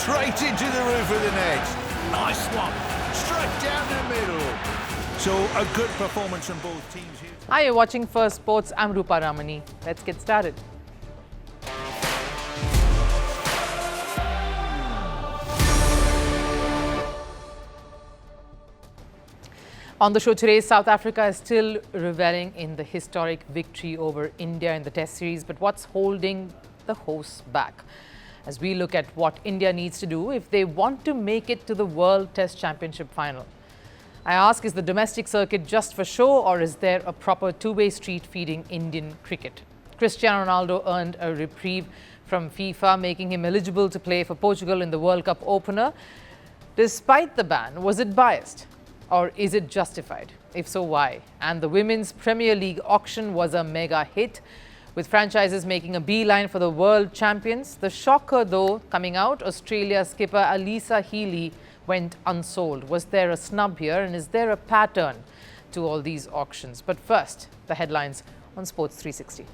straight into the roof of the net. Nice one. Straight down the middle. So a good performance from both teams here. Hi, you're watching Firstpost. I'm Rupha Ramani. Let's get started. On the show today, South Africa is still reveling in the historic victory over India in the Test series. But what's holding the hosts back? As we look at what India needs to do if they want to make it to the World Test Championship final. I ask, is the domestic circuit just for show, or is there a proper two-way street feeding Indian cricket? Cristiano Ronaldo earned a reprieve from FIFA, making him eligible to play for Portugal in the World Cup opener. Despite the ban, was it biased? Or is it justified? If so, why? And the Women's Premier League auction was a mega hit, with franchises making a beeline for the world champions. The shocker, though, coming out, Australia skipper Alyssa Healy went unsold. Was there a snub here, and is there a pattern to all these auctions? But first, the headlines on Sports 360.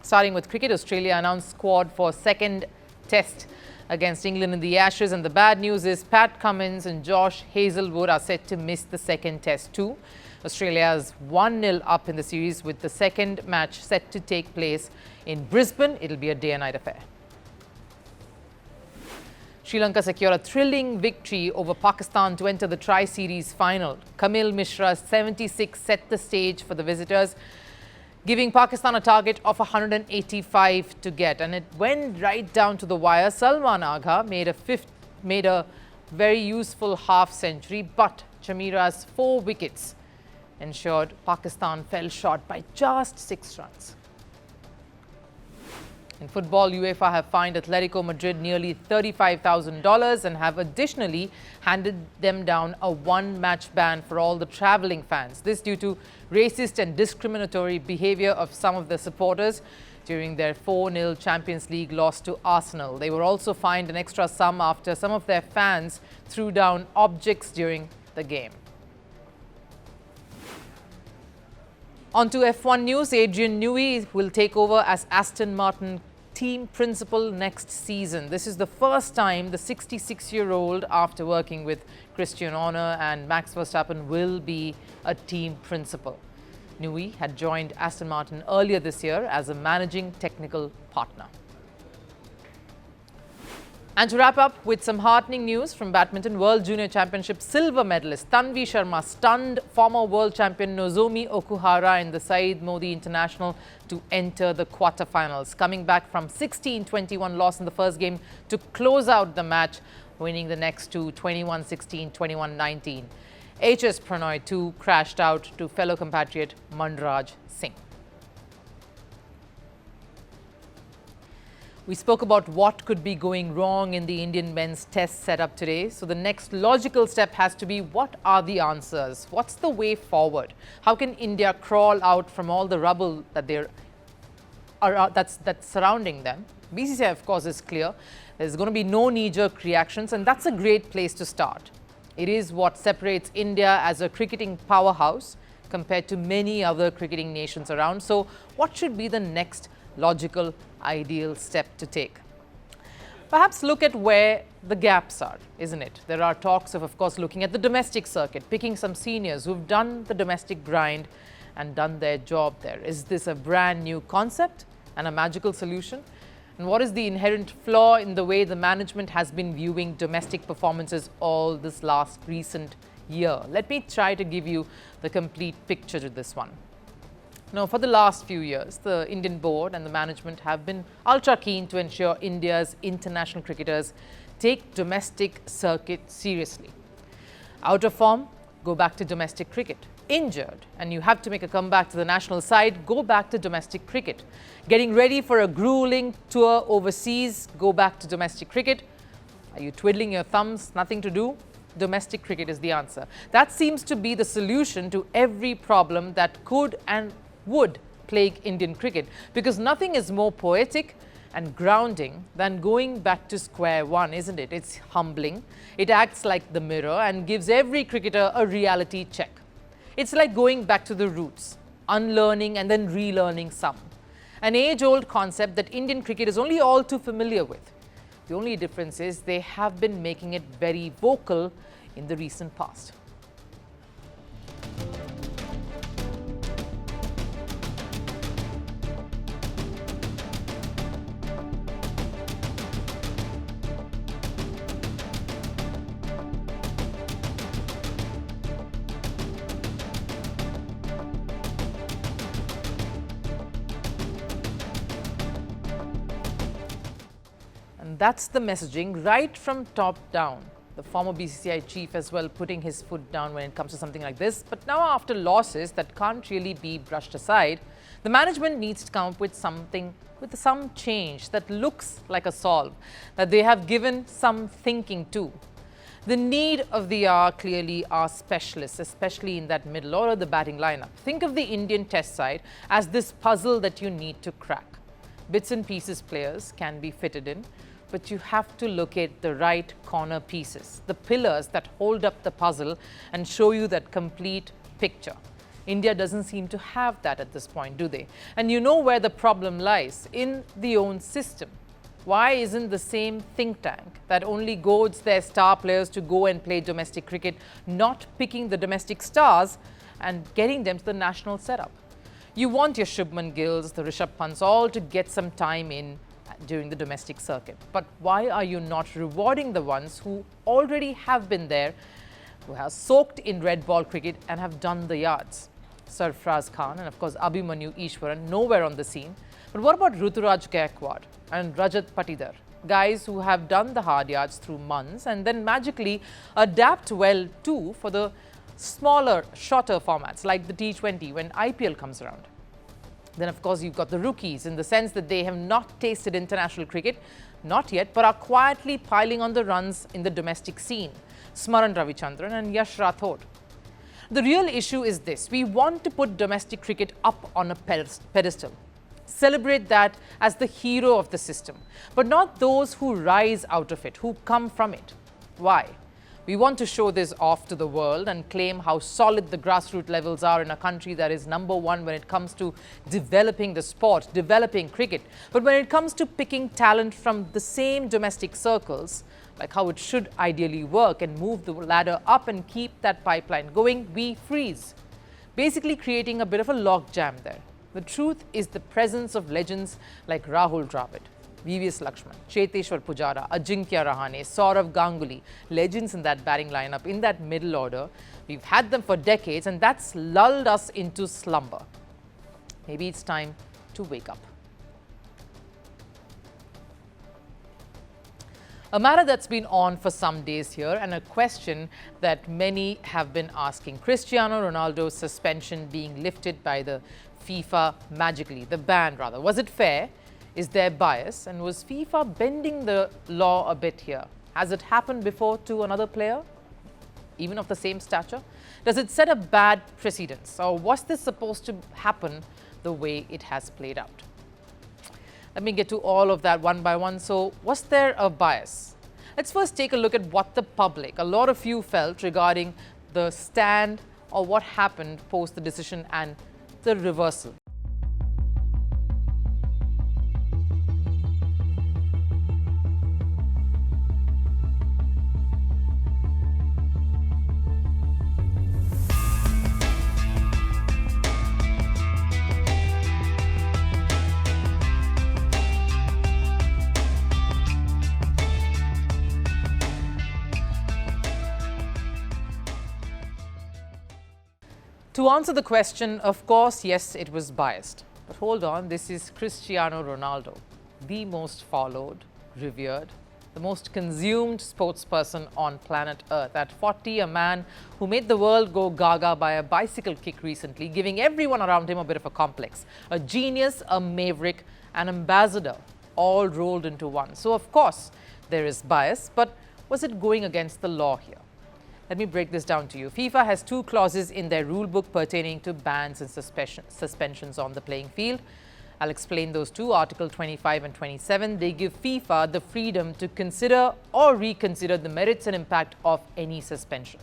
Starting with cricket, Australia announced squad for second test against England in the Ashes, and the bad news is Pat Cummins and Josh Hazlewood are set to miss the second test too. Australia is 1-0 up in the series, with the second match set to take place in Brisbane. It'll be a day and night affair. Sri Lanka secured a thrilling victory over Pakistan to enter the Tri-Series final. Kamil Mishra's 76 set the stage for the visitors, giving Pakistan a target of 185 to get. And it went right down to the wire. Salman Agha made a very useful half-century, but Chamira's 4 wickets ensured Pakistan fell short by just 6 runs. In football, UEFA have fined Atletico Madrid nearly $35,000 and have additionally handed them down a 1-match ban for all the travelling fans. This due to racist and discriminatory behaviour of some of the supporters during their 4-0 Champions League loss to Arsenal. They were also fined an extra sum after some of their fans threw down objects during the game. On to F1 news. Adrian Newey will take over as Aston Martin team principal next season. This is the first time the 66-year-old, after working with Christian Horner and Max Verstappen, will be a team principal. Newey had joined Aston Martin earlier this year as a managing technical partner. And to wrap up with some heartening news from badminton, World Junior Championship silver medalist Tanvi Sharma stunned former world champion Nozomi Okuhara in the Saeed Modi International to enter the quarterfinals, coming back from 16-21 loss in the first game to close out the match, winning the next two 21-16, 21-19. HS Pranoy too crashed out to fellow compatriot Manraj Singh. We spoke about what could be going wrong in the Indian men's test setup today. So the next logical step has to be, what are the answers? What's the way forward? How can India crawl out from all the rubble that that's surrounding them? BCCI, of course, is clear. There's going to be no knee-jerk reactions, and that's a great place to start. It is what separates India as a cricketing powerhouse compared to many other cricketing nations around. So what should be the next logical, ideal step to take? Perhaps look at where the gaps are, isn't it? There are talks of course, looking at the domestic circuit, picking some seniors who've done the domestic grind and done their job there. Is this a brand new concept and a magical solution? And what is the inherent flaw in the way the management has been viewing domestic performances all this last recent year? Let me try to give you the complete picture to this one. Now, for the last few years, the Indian board and the management have been ultra keen to ensure India's international cricketers take domestic circuit seriously. Out of form, go back to domestic cricket. Injured, and you have to make a comeback to the national side, go back to domestic cricket. Getting ready for a grueling tour overseas, go back to domestic cricket. Are you twiddling your thumbs, nothing to do? Domestic cricket is the answer. That seems to be the solution to every problem that could and would plague Indian cricket, because nothing is more poetic and grounding than going back to square one, isn't it? It's humbling. It acts like the mirror and gives every cricketer a reality check. It's like going back to the roots, unlearning and then relearning some. An age-old concept that Indian cricket is only all too familiar with. The only difference is they have been making it very vocal in the recent past. And that's the messaging right from top down. The former BCCI chief as well putting his foot down when it comes to something like this. But now after losses that can't really be brushed aside, the management needs to come up with something, with some change that looks like a solve, that they have given some thinking to. The need of the hour clearly are specialists, especially in that middle order, the batting lineup. Think of the Indian Test side as this puzzle that you need to crack. Bits and pieces players can be fitted in, but you have to locate the right corner pieces, the pillars that hold up the puzzle and show you that complete picture. India doesn't seem to have that at this point, do they? And you know where the problem lies, in the own system. Why isn't the same think tank that only goads their star players to go and play domestic cricket not picking the domestic stars and getting them to the national setup? You want your Shubman Gills, the Rishabh Pants all to get some time in during the domestic circuit. But why are you not rewarding the ones who already have been there, who have soaked in red ball cricket and have done the yards? Sarfraz Khan and of course Abhimanyu Ishwaran nowhere on the scene. But what about Ruturaj Gaikwad and Rajat Patidar? Guys who have done the hard yards through months and then magically adapt well too for the smaller, shorter formats like the T20 when IPL comes around. Then, of course, you've got the rookies in the sense that they have not tasted international cricket, not yet, but are quietly piling on the runs in the domestic scene. Smaran Ravichandran and Yash Rathod. The real issue is this. We want to put domestic cricket up on a pedestal. Celebrate that as the hero of the system, but not those who rise out of it, who come from it. Why? We want to show this off to the world and claim how solid the grassroots levels are in a country that is number one when it comes to developing the sport, developing cricket. But when it comes to picking talent from the same domestic circles, like how it should ideally work and move the ladder up and keep that pipeline going, we freeze. Basically creating a bit of a logjam there. The truth is the presence of legends like Rahul Dravid, VVS Lakshman, Cheteshwar Pujara, Ajinkya Rahane, Saurav Ganguly, legends in that batting lineup, in that middle order. We've had them for decades and that's lulled us into slumber. Maybe it's time to wake up. A matter that's been on for some days here and a question that many have been asking. Cristiano Ronaldo's suspension being lifted by the FIFA magically, the ban rather. Was it fair? Is there bias? And was FIFA bending the law a bit here? Has it happened before to another player, even of the same stature? Does it set a bad precedence? Or was this supposed to happen the way it has played out? Let me get to all of that one by one. So, was there a bias? Let's first take a look at what the public, a lot of you felt regarding the stand or what happened post the decision and the reversal. To answer the question, of course, yes, it was biased. But hold on, this is Cristiano Ronaldo, the most followed, revered, the most consumed sports person on planet Earth. At 40, a man who made the world go gaga by a bicycle kick recently, giving everyone around him a bit of a complex. A genius, a maverick, an ambassador, all rolled into one. So, of course, there is bias, but was it going against the law here? Let me break this down to you. FIFA has two clauses in their rule book pertaining to bans and suspensions on the playing field. I'll explain those two, Article 25 and 27. They give FIFA the freedom to consider or reconsider the merits and impact of any suspension.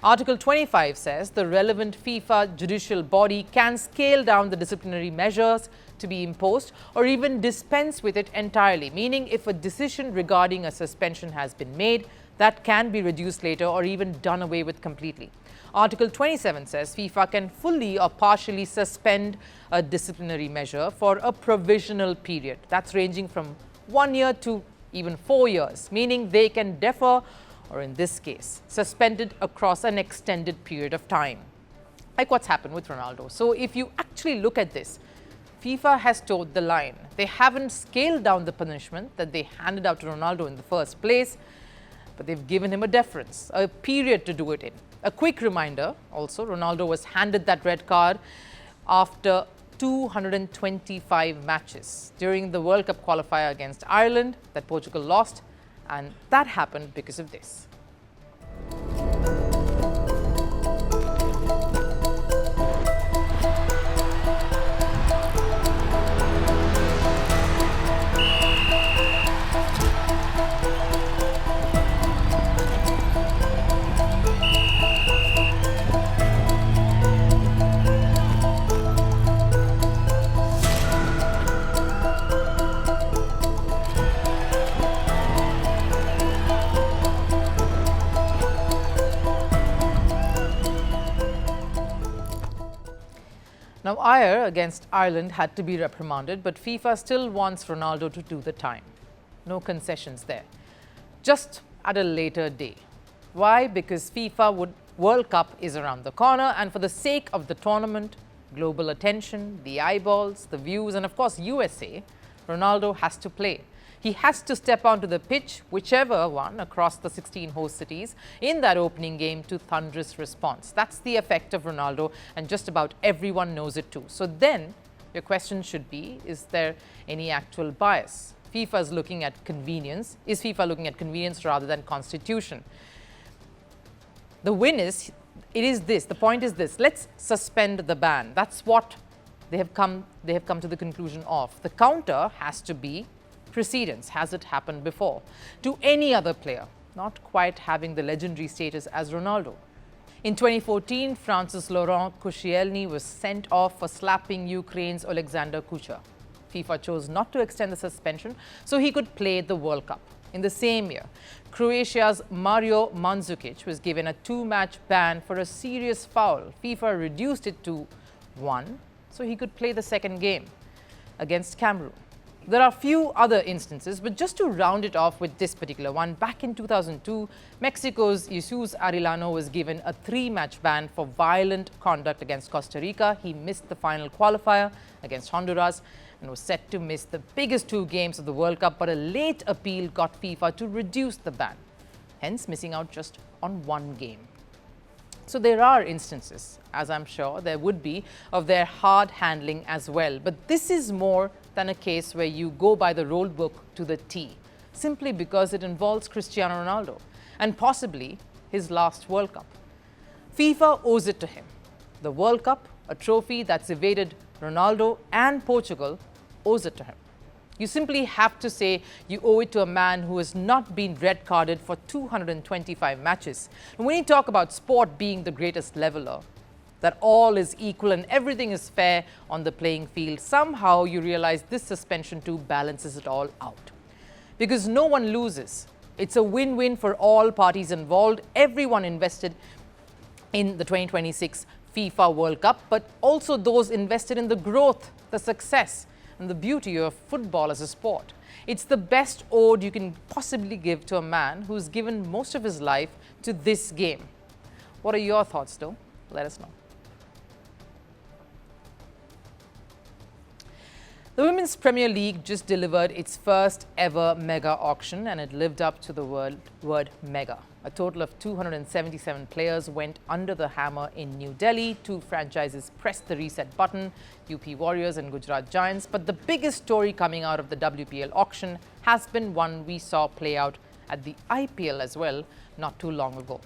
Article 25 says the relevant FIFA judicial body can scale down the disciplinary measures to be imposed or even dispense with it entirely, meaning if a decision regarding a suspension has been made, that can be reduced later or even done away with completely. Article 27 says FIFA can fully or partially suspend a disciplinary measure for a provisional period. That's ranging from 1 year to even 4 years, meaning they can defer or in this case, suspended across an extended period of time. Like what's happened with Ronaldo. So if you actually look at this, FIFA has toed the line. They haven't scaled down the punishment that they handed out to Ronaldo in the first place, but they've given him a deference, a period to do it in. A quick reminder also, Ronaldo was handed that red card after 225 matches during the World Cup qualifier against Ireland that Portugal lost. And that happened because of this. Now, Ayer against Ireland had to be reprimanded, but FIFA still wants Ronaldo to do the time. No concessions there. Just at a later day. Why? Because FIFA World Cup is around the corner, and for the sake of the tournament, global attention, the eyeballs, the views, and of course USA, Ronaldo has to play. He has to step onto the pitch, whichever one, across the 16 host cities in that opening game to thunderous response. That's the effect of Ronaldo, and just about everyone knows it too. So then your question should be, is there any actual bias? FIFA is looking at convenience. Is FIFA looking at convenience rather than constitution? The win is, the point is this, let's suspend the ban. That's what they have come to the conclusion of. The counter has to be precedence. Has it happened before to any other player, not quite having the legendary status as Ronaldo? In 2014, France's Laurent Koscielny was sent off for slapping Ukraine's Alexander Kucher. FIFA chose not to extend the suspension so he could play the World Cup. In the same year, Croatia's Mario Mandzukic was given a 2-match ban for a serious foul. FIFA reduced it to 1 so he could play the second game against Cameroon. There are few other instances, but just to round it off with this particular one, back in 2002, Mexico's Jesus Arellano was given a 3-match ban for violent conduct against Costa Rica. He missed the final qualifier against Honduras and was set to miss the biggest 2 games of the World Cup, but a late appeal got FIFA to reduce the ban, hence missing out just on 1 game. So there are instances, as I'm sure there would be, of their hard handling as well. But this is more than a case where you go by the rule book to the T, simply because it involves Cristiano Ronaldo and possibly his last World Cup. FIFA owes it to him. The World Cup, a trophy that's evaded Ronaldo, and Portugal owes it to him. You simply have to say you owe it to a man who has not been red carded for 225 matches. And when you talk about sport being the greatest leveler, that all is equal and everything is fair on the playing field, somehow you realize this suspension too balances it all out. Because no one loses. It's a win-win for all parties involved, everyone invested in the 2026 FIFA World Cup, but also those invested in the growth, the success, and the beauty of football as a sport. It's the best ode you can possibly give to a man who's given most of his life to this game. What are your thoughts, though? Let us know. The Women's Premier League just delivered its first ever mega auction, and it lived up to the word mega. A total of 277 players went under the hammer in New Delhi. 2 franchises pressed the reset button, UP Warriors and Gujarat Giants. But the biggest story coming out of the WPL auction has been one we saw play out at the IPL as well not too long ago.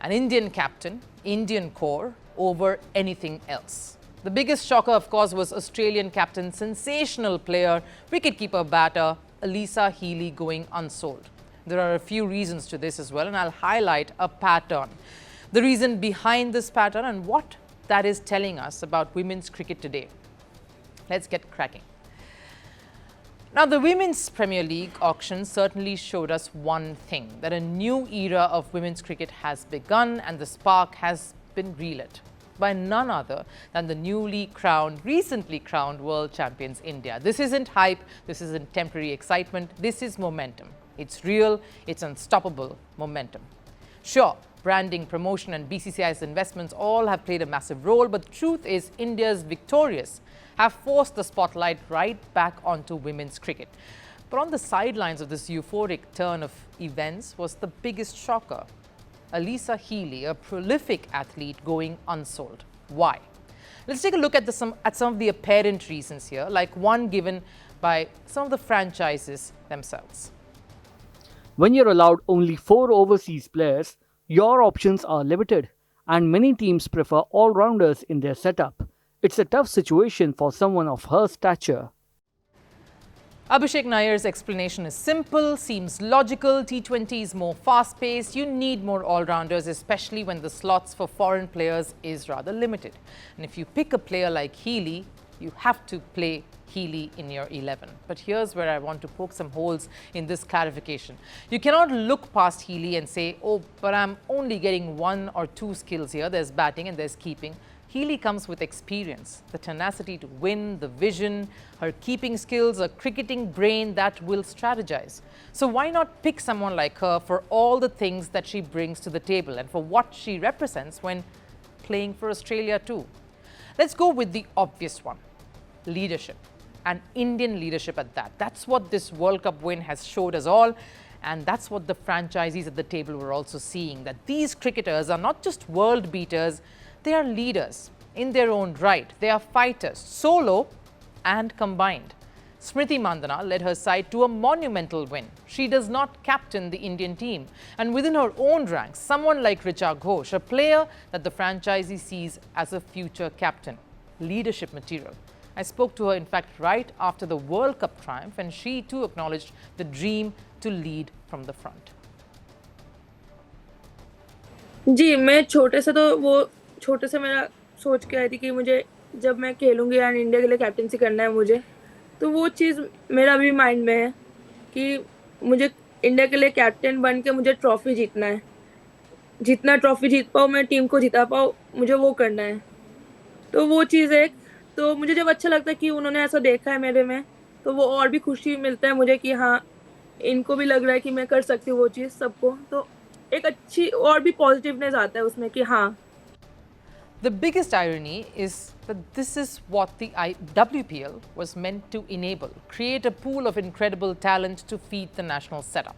An Indian captain, Indian core over anything else. The biggest shocker, of course, was Australian captain, sensational player, wicketkeeper batter Alyssa Healy going unsold. There are a few reasons to this as well, and I'll highlight a pattern. The reason behind this pattern and what that is telling us about women's cricket today. Let's get cracking. Now, the Women's Premier League auction certainly showed us one thing, that a new era of women's cricket has begun and the spark has been relit by none other than the recently crowned world champions India. This isn't hype, this isn't temporary excitement, this is momentum. It's real, it's unstoppable momentum. Sure, branding, promotion and BCCI's investments all have played a massive role, but the truth is India's victorious have forced the spotlight right back onto women's cricket. But on the sidelines of this euphoric turn of events was the biggest shocker. Alyssa Healy, a prolific athlete, going unsold. Why? Let's take a look at some of the apparent reasons here, like one given by some of the franchises themselves. When you're allowed only 4 overseas players, your options are limited, and many teams prefer all-rounders in their setup. It's a tough situation for someone of her stature. Abhishek Nair's explanation is simple, seems logical. T20 is more fast-paced. You need more all-rounders, especially when the slots for foreign players is rather limited. And if you pick a player like Healy, you have to play Healy in your 11. But here's where I want to poke some holes in this clarification. You cannot look past Healy and say, oh, but I'm only getting 1 or 2 skills here. There's batting and there's keeping. Healy comes with experience, the tenacity to win, the vision, her keeping skills, a cricketing brain that will strategize. So why not pick someone like her for all the things that she brings to the table and for what she represents when playing for Australia too? Let's go with the obvious one, leadership, and Indian leadership at that. That's what this World Cup win has showed us all. And that's what the franchisees at the table were also seeing, that these cricketers are not just world beaters, they are leaders in their own right. They are fighters, solo and combined. Smriti Mandhana led her side to a monumental win. She does not captain the Indian team. And within her own ranks, someone like Richa Ghosh, a player that the franchisee sees as a future captain. Leadership material. I spoke to her, in fact, right after the World Cup triumph, and she too acknowledged the dream to lead from the front. जी मैं छोटे से मेरा सोच के आई थी कि मुझे जब मैं खेलूंगी एंड इंडिया के लिए कैप्टनसी करना है मुझे, तो वो चीज़ मेरा भी माइंड में है कि मुझे इंडिया के लिए कैप्टन बन के मुझे ट्रॉफी जीतना है. जितना ट्रॉफी जीत पाऊँ, मैं टीम को जिता पाऊँ, मुझे वो करना है. तो वो चीज़ एक, तो मुझे जब अच्छा लगता है कि उन्होंने ऐसा देखा है मेरे में, तो वो और भी खुशी मिलता है मुझे कि हाँ, इनको भी लग रहा है कि मैं कर सकती हूँ वो चीज़ सबको. तो एक अच्छी और भी पॉजिटिवनेस आता है उसमें कि हाँ. The biggest irony is that this is what the WPL was meant to enable, create a pool of incredible talent to feed the national setup.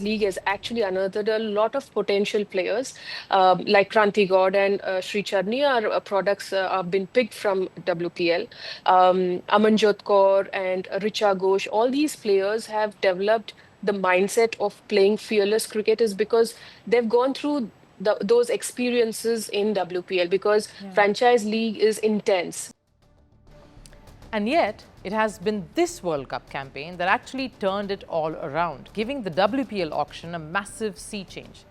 League has actually unearthed a lot of potential players like Kranti God and Sri Charni are products have been picked from WPL. Amanjot Kaur and Richa Ghosh, all these players have developed the mindset of playing fearless cricket is because they've gone through those experiences in WPL because franchise league is intense. And yet, it has been this World Cup campaign that actually turned it all around, giving the WPL auction a massive sea change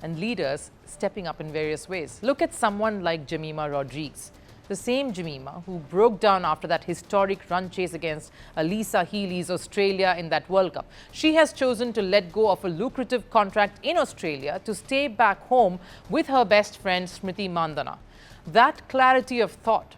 and leaders stepping up in various ways. Look at someone like Jemimah Rodrigues, the same Jemimah who broke down after that historic run chase against Alyssa Healy's Australia in that World Cup. She has chosen to let go of a lucrative contract in Australia to stay back home with her best friend Smriti Mandhana. That clarity of thought,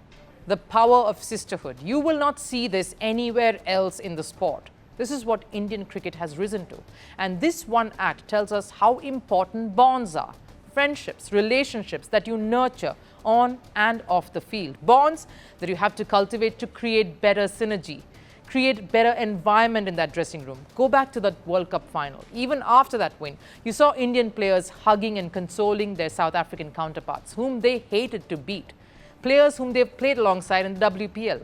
the power of sisterhood, you will not see this anywhere else in the sport. This is what Indian cricket has risen to. And this one act tells us how important bonds are. Friendships, relationships that you nurture on and off the field. Bonds that you have to cultivate to create better synergy, create better environment in that dressing room. Go back to that World Cup final. Even after that win, you saw Indian players hugging and consoling their South African counterparts, whom they hated to beat. Players whom they've played alongside in the WPL.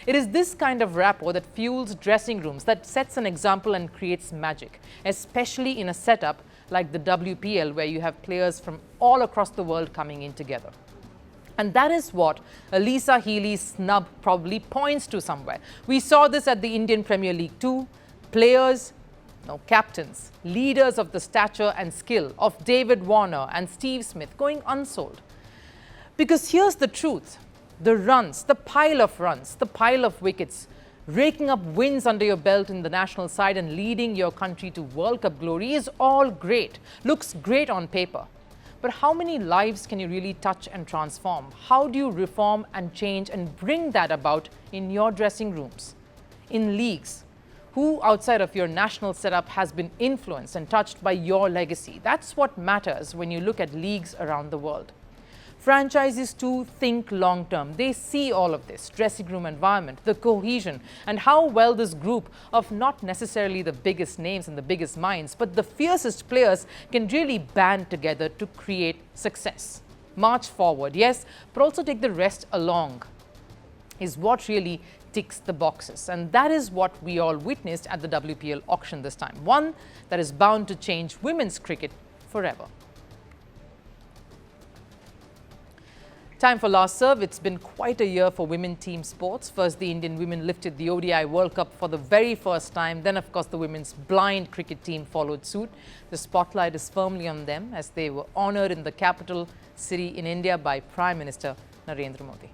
It is this kind of rapport that fuels dressing rooms, that sets an example and creates magic, especially in a setup like the WPL where you have players from all across the world coming in together. And that is what Alyssa Healy's snub probably points to somewhere. We saw this at the Indian Premier League too. Players No, captains, leaders of the stature and skill of David Warner and Steve Smith going unsold. Because here's the truth. The runs, the pile of wickets, raking up wins under your belt in the national side and leading your country to World Cup glory is all great, looks great on paper. But how many lives can you really touch and transform? How do you reform and change and bring that about in your dressing rooms, in leagues? Who outside of your national setup has been influenced and touched by your legacy? That's what matters when you look at leagues around the world. Franchises too think long term. They see all of this, dressing room environment, the cohesion, and how well this group of not necessarily the biggest names and the biggest minds, but the fiercest players can really band together to create success. March forward, yes, but also take the rest along is what really ticks the boxes. And that is what we all witnessed at the WPL auction this time. One that is bound to change women's cricket forever. Time for last serve. It's been quite a year for women team sports. First, the Indian women lifted the ODI World Cup for the very first time. Then, of course, the women's blind cricket team followed suit. The spotlight is firmly on them as they were honoured in the capital city in India by Prime Minister Narendra Modi.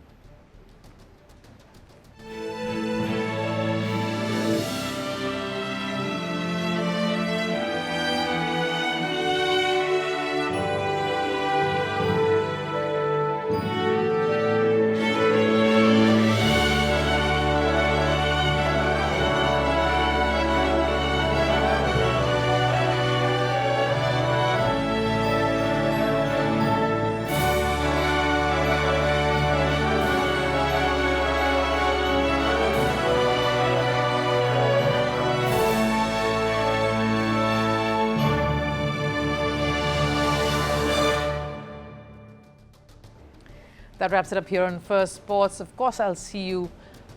That wraps it up here on First Sports. Of course, I'll see you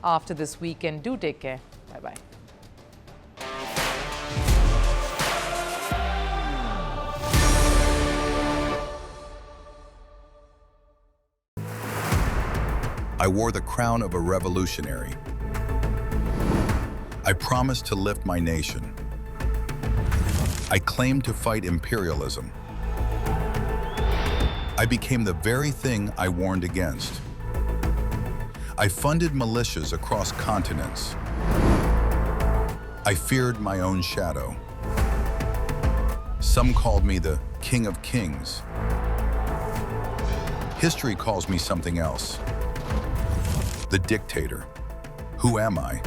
after this weekend. Do take care. Bye-bye. I wore the crown of a revolutionary. I promised to lift my nation. I claimed to fight imperialism. I became the very thing I warned against. I funded militias across continents. I feared my own shadow. Some called me the King of Kings. History calls me something else. The dictator. Who am I?